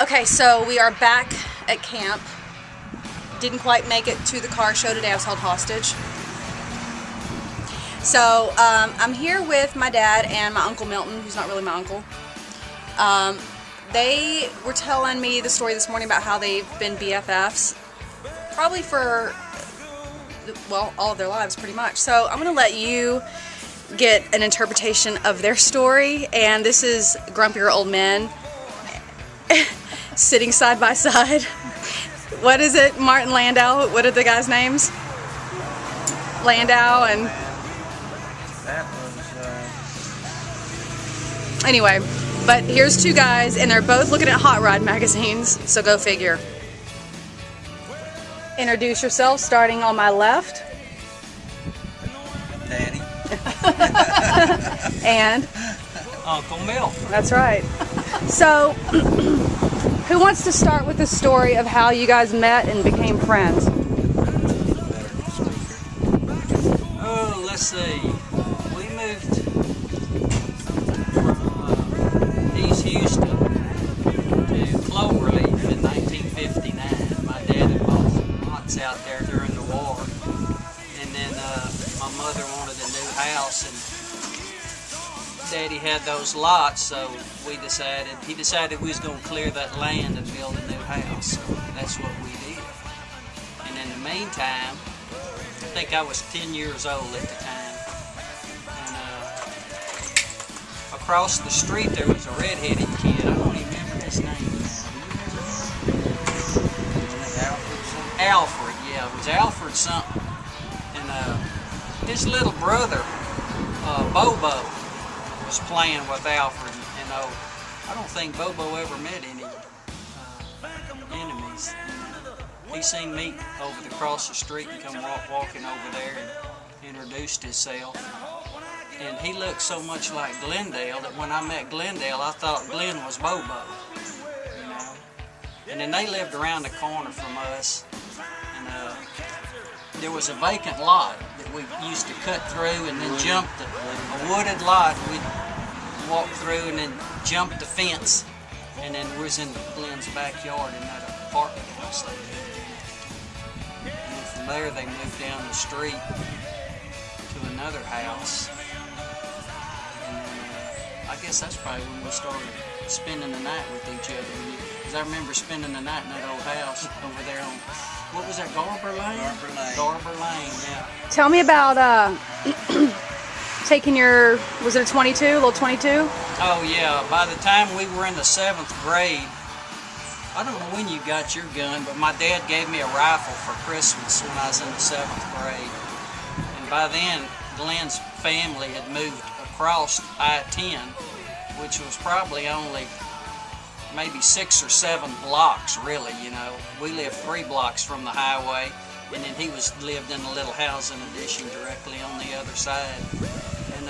Okay, so we are back at camp. Didn't quite make it to the car show today. I was held hostage. So I'm here with my dad and my Uncle Milton, who's not really my uncle. They were telling me the story this morning about how they've been BFFs, probably for, well, all of their lives pretty much. So I'm going to let you get an interpretation of their story, and this is grumpier old men sitting side by side. What is it? Martin Landau? What are the guys' names? Landau and... That was... Anyway, but here's two guys, and they're both looking at hot rod magazines, so go figure. Introduce yourself, starting on my left. Daddy. And? Uncle Milt. That's right. So, who wants to start with the story of how you guys met and became friends? Oh, let's see. We moved from East Houston to Cloverleaf in 1959. My dad had bought some lots out there during the war. And then my mother wanted a new house, and Daddy had those lots, so he decided we was going to clear that land and build a new house. So that's what we did. And in the meantime, I think I was 10 years old at the time. And across the street there was a red-headed kid. I don't even remember his name. Alfred, yeah, it was Alfred something. And his little brother, Bobo, was playing with Alfred, and I don't think Bobo ever met any enemies. He seen me over across the street and come walking over there and introduced himself. And he looked so much like Glendale that when I met Glendale, I thought Glenn was Bobo. You know? And then they lived around the corner from us, and there was a vacant lot that we used to cut through and then jump a wooded lot. We'd walk through and then jump the fence, and then we was in Glenn's backyard in that apartment house they lived in. And then from there they moved down the street to another house. And then I guess that's probably when we started spending the night with each other. Because I remember spending the night in that old house over there on, what was that, Garber Lane? Garber Lane. Garber Lane, yeah. Tell me about taking your, was it a 22, a little 22? Oh yeah, by the time we were in the 7th grade, I don't know when you got your gun, but my dad gave me a rifle for Christmas when I was in the 7th grade. And by then, Glenn's family had moved across I-10, which was probably only maybe 6 or 7 blocks, really, you know. We lived 3 blocks from the highway, and then he lived in a little housing addition directly on the other side. And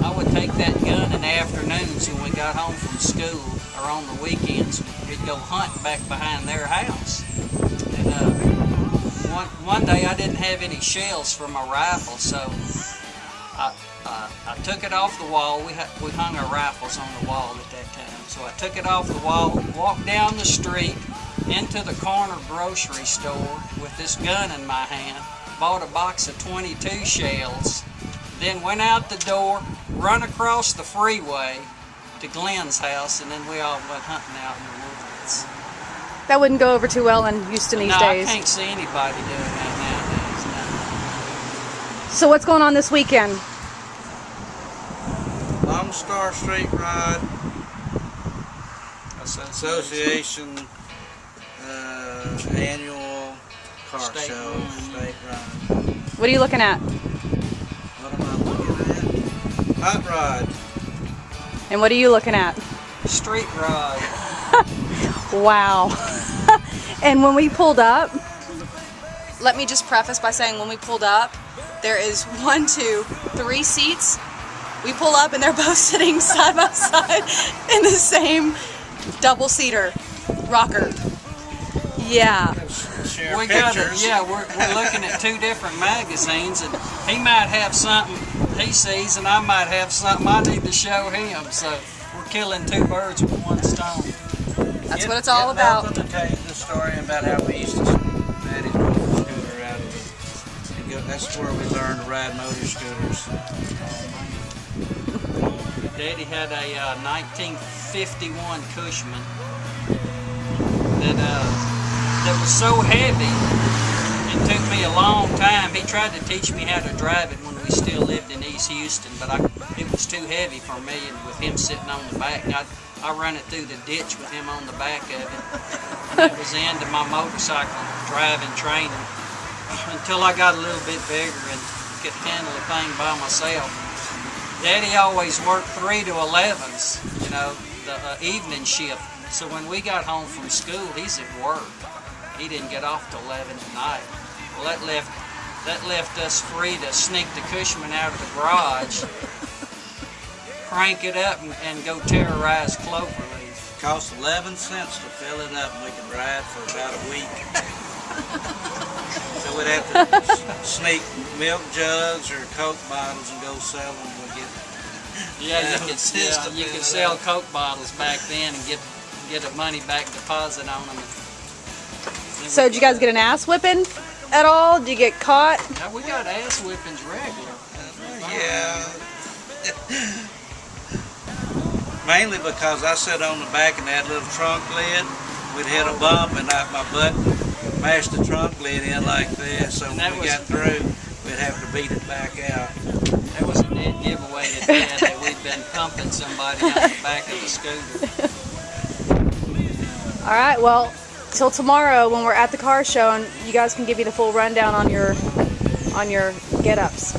I would take that gun in the afternoons when we got home from school, or on the weekends, we'd go hunt back behind their house. And one day I didn't have any shells for my rifle, so I took it off the wall. We hung our rifles on the wall at that time. So I took it off the wall, walked down the street into the corner grocery store with this gun in my hand, bought a box of 22 shells, then went out the door, run across the freeway to Glenn's house, and then we all went hunting out in the woods. That wouldn't go over too well in Houston these days. No, I can't see anybody doing that nowadays. No. So what's going on this weekend? Lone Star Street Ride Association annual car State show, run. state ride. What are you looking at? What am I looking at? Hot rod. And what are you looking at? Street ride. Wow. And when we pulled up, let me just preface by saying when we pulled up, there is 1, 2, 3 seats. We pull up and they're both sitting side by side in the same double-seater rocker. Yeah. Share We're looking at 2 different magazines, and he might have something he sees, and I might have something I need to show him. So we're killing 2 birds with 1 stone. That's what it's all about. I'm going to tell you the story about how we used to ride his motor scooter out of it. And go, that's where we learned to ride motor scooters. Daddy had a 1951 Cushman that was so heavy. It took me a long time. He tried to teach me how to drive it when we still lived in East Houston, but it was too heavy for me, and with him sitting on the back, I ran it through the ditch with him on the back of it. And that was the end of my motorcycle driving training until I got a little bit bigger and could handle the thing by myself. Daddy always worked 3 to 11s, you know, the evening shift. So when we got home from school, he's at work. He didn't get off till 11 at night. Well, that left us free to sneak the Cushman out of the garage, crank it up, and go terrorize Cloverleaf. Cost 11 cents to fill it up, and we could ride for about a week. So we'd have to sneak milk jugs or Coke bottles and go sell them. You could sell Coke bottles back then and get a money back deposit on them. So did you guys get an ass whipping at all? Did you get caught? Now, we got ass whippings regular. Yeah. Mainly because I sat on the back of that little trunk lid. We'd hit a bump and my butt mashed the trunk lid in like this. So when we got through, we'd have to beat it back out. That was a dead giveaway to Dad that we'd been pumping somebody out the back of the scooter. All right, well, till tomorrow when we're at the car show, and you guys can give me the full rundown on your get-ups.